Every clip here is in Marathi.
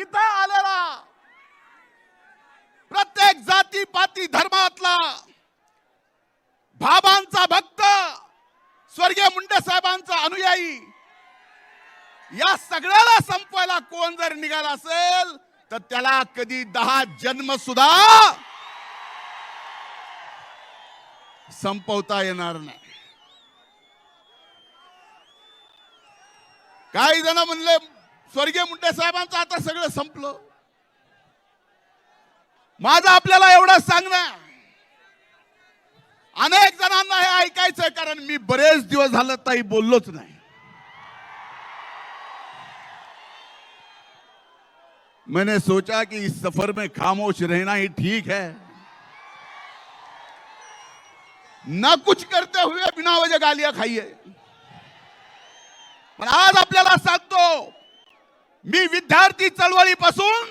इथं आलेला प्रत्येक जाती पाती धर्मातला बाबांचा भक्त, स्वर्गीय मुंडे साहेबांचा अनुयायी, या सगळ्याला संपवायला कोण जर निघाला असेल तर त्याला कधी 10 जन्म सुद्धा संपवता येणार नाही. काही जण म्हणले स्वर्गीय मुंडे साहेबांचं आता सगळं संपलं. माझं आपल्याला एवढं सांगणं, अनेक जणांना हे ऐकायचंय, कारण मी बरेच दिवस झालं ताई बोललोच नाही. मैंने सोचा कि इस सफर में खामोश रहना ही ठीक है, ना कुछ करते हुए बिना वजह गालियां खाइए. पण आज आपल्याला सांगतो, मी विद्यार्थी चळवळीपासून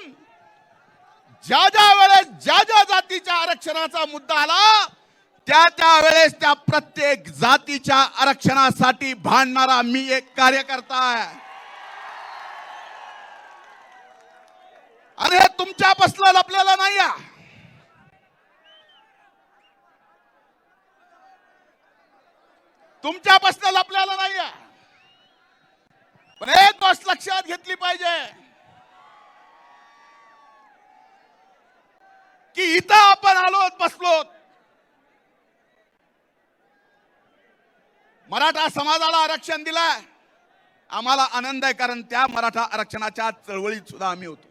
ज्या ज्या वेळेस ज्या ज्या जातीच्या आरक्षणाचा मुद्दा आला त्या वेळेस त्या प्रत्येक जातीच्या आरक्षणासाठी भांडणारा मी एक कार्यकर्ता आहे. आणि हे तुमच्यापासून लपलेलं नाही आहे. तुमच्यापासून लपलेलं नाही आहे. पण एक गोष्ट लक्षात घेतली पाहिजे की इथं आपण आलोत, बसलोत, मराठा समाजाला आरक्षण दिलंय, आम्हाला आनंद आहे, कारण त्या मराठा आरक्षणाच्या चळवळीत सुद्धा आम्ही होतो.